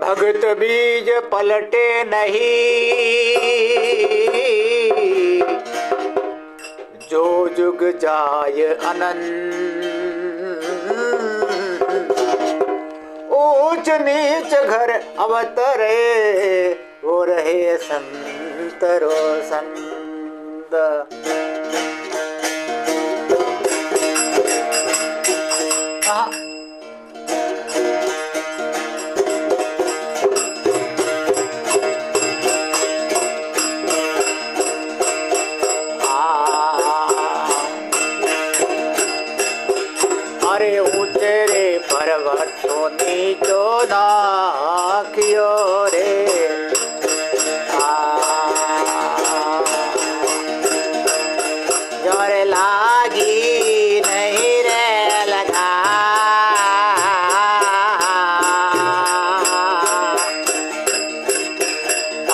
भगत बीज पलटे नहीं, जो जुग जाय अनंत। ऊंच नीच घर अवतरे, वो रहे संत रोसंद। अरे ऊंचे रे पर्वतों नीचो नाखियो रे, जोर लागी नहीं रे लगा।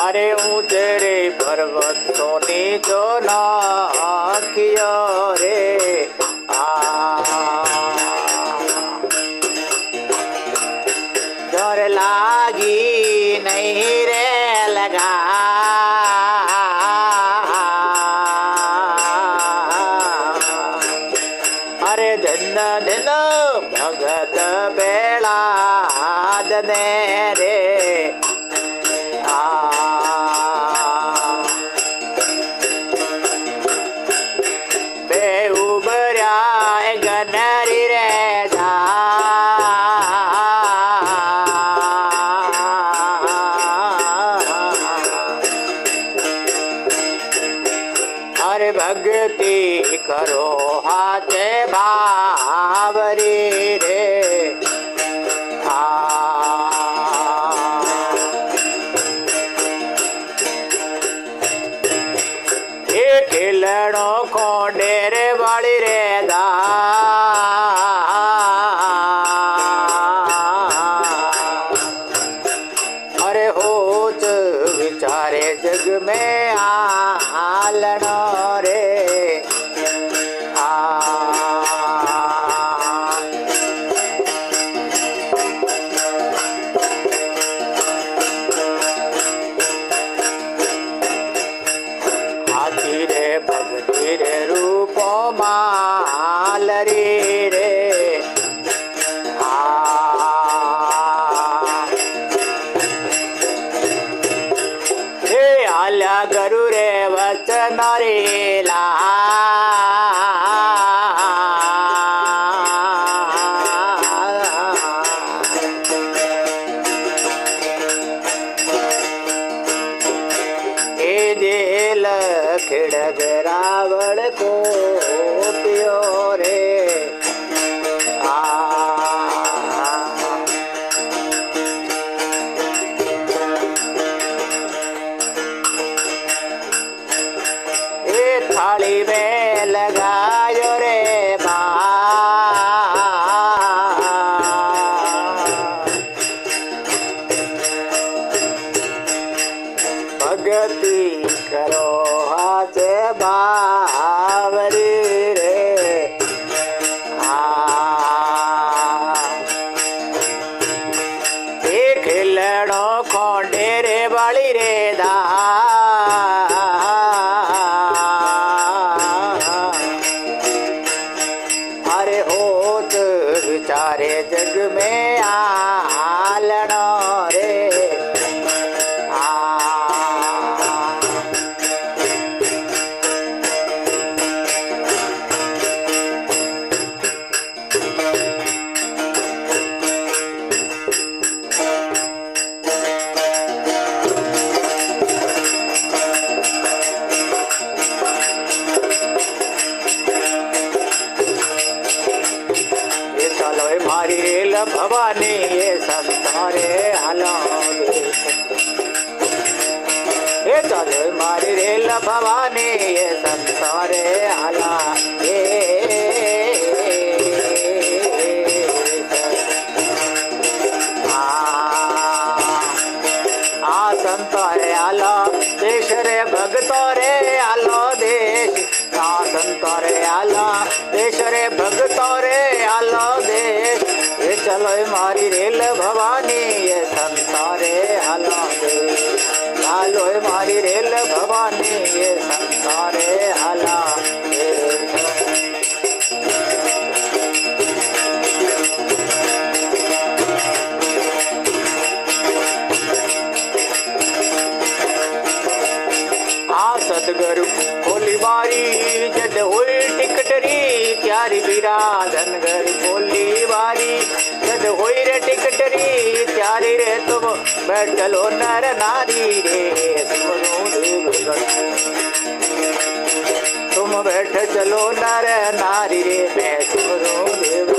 अरे ऊंचे रे पर्वतों नीचो नाखियो रे, जोर लागी नहीं रे लगा। अरे दिन दिन भगत बेड़ा दने रे, बेउबर्या गनरी रे जा। अरे भक्ति करो हाथे भावरी रे, ये खिलड़ों को डेरे वाली रे दा। अरे होत विचारे जग में आलनो रे, हाथी रे भगती रे रूपो मालरी रे, आल्या गरु रे वचन रे ला। ए दिल खिड़ग रावण को पियो रे, थाली में लगायो रे बा। भगती करो हाथ बावरी रे, एक खिलड़ों को डेरे वाली रे दा। अरे होत विचारे जग में आलनो रे, मारी रेल भवानी ये संतारे हलो। ये चलो मारी रेल भवानी ये संतारे हला। संतारे आलो देश रे भगतो रे आलो देश। संतारे आलो देश रे भगतो रे आलो देश। ये चलो मारी रेल भवानी ये संतारे ચાલો મારી રેલ ભવાની એ સંસારે હાલા સદગરુ ખોલી વારી જદ હોય ટિકટરી ત્યારે બીરા ધનગર ખોલી વારી જદ હોય રે ટિકટરી ત્યારે રે તુમ બેઠલો નર નારી રે તુમ બેઠ ચલો નર નારી રે મેં સિમરો દેવ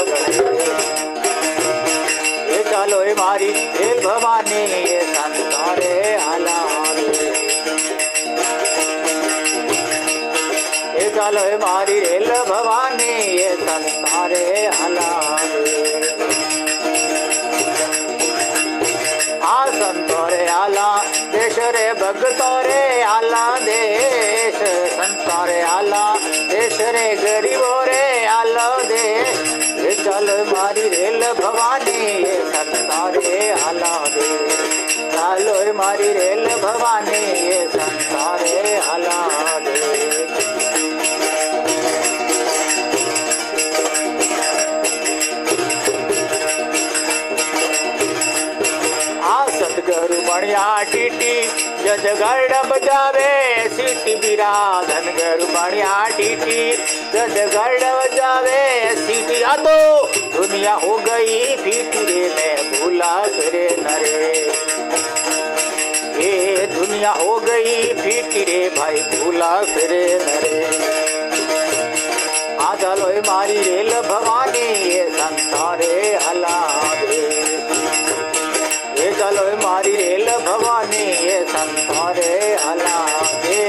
એ ચાલો એ મારી હે ભવાની એ સંસારે હાલા ચાલો મારી રેલ ભવાની એ સંસારે હલાવે આ સંતો રે આલા દેશ રે ભગતો રે આલા દેશ સંતો રે આલા દેશ રે ગરીબો રે આલો દેશ ચાલો મારી રેલ ભવાની એ સંસારે હલાવે ચાલો મારી રેલ ભવાની એ સંસારે હલાવે સદગરુ બણ્યા ટીટી જજ ગરડ બજાવે સીટી બીરા ધનગરુ બણ્યા ટીટી જજ ગરડ બજાવે सीटी आ तो दुनिया हो गई फीटी रे मैं भूला करे नरे ये दुनिया हो गई फीटी रे भाई भूला करे नरे आ चलो मारी रेल भवानी ये संसारे हलावे ये चलो मारी रेल भवानी ये संसारे हलावे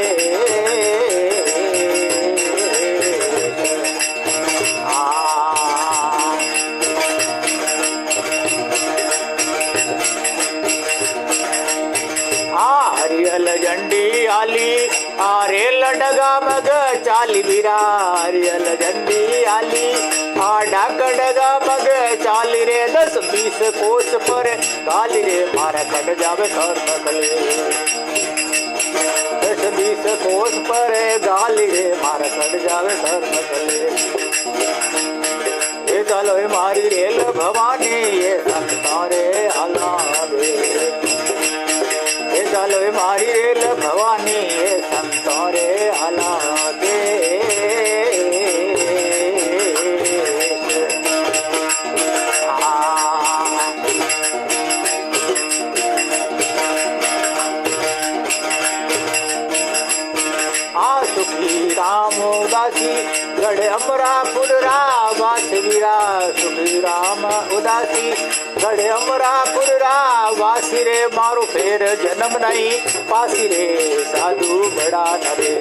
हरियल झंडी आली आ रेल डगा मग चाली बीरा हरियल झंडी आली आ डाक डगा मग चाली रे 10-20 कोस पर गाली रे मारा कट जावे घर मगले 10-20 कोस पर गाली रे मारा कट जावे घर मगले ये चलो मारी रेल भवानी ये संसारे हलावे ये चलो मारी रेल भवानी ये संसारे हलावे सुखी राम उदासी गढ़ अमरापुर वासवीरा सुखी राम उदासी गढ़ अमरापुर वासी रे मारो फेर जन्म नहीं पासी रे साधु बड़ा नरे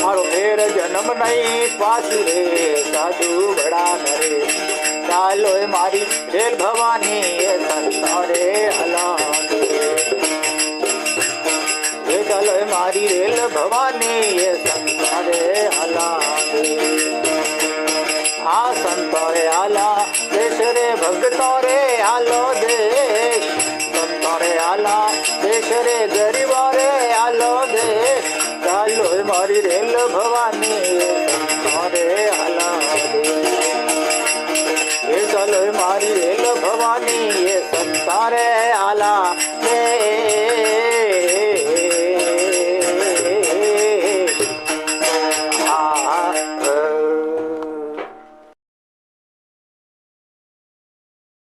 मारो फेर जन्म नहीं पासी रे साधु बड़ा नरे चालो मारी रेल भवानी ये संसारे हलावे ये चलो मारी रेल भवानी ये संसारे हलावे आ संतो रे आला देश रे भगतो रे आलो देश संतो रे आला देश रे गरीबो रे आलो देश चालो मारी रेल भवानी ये संसारे हलावे ये चलो मारी रेल भवानी ये संसारे आला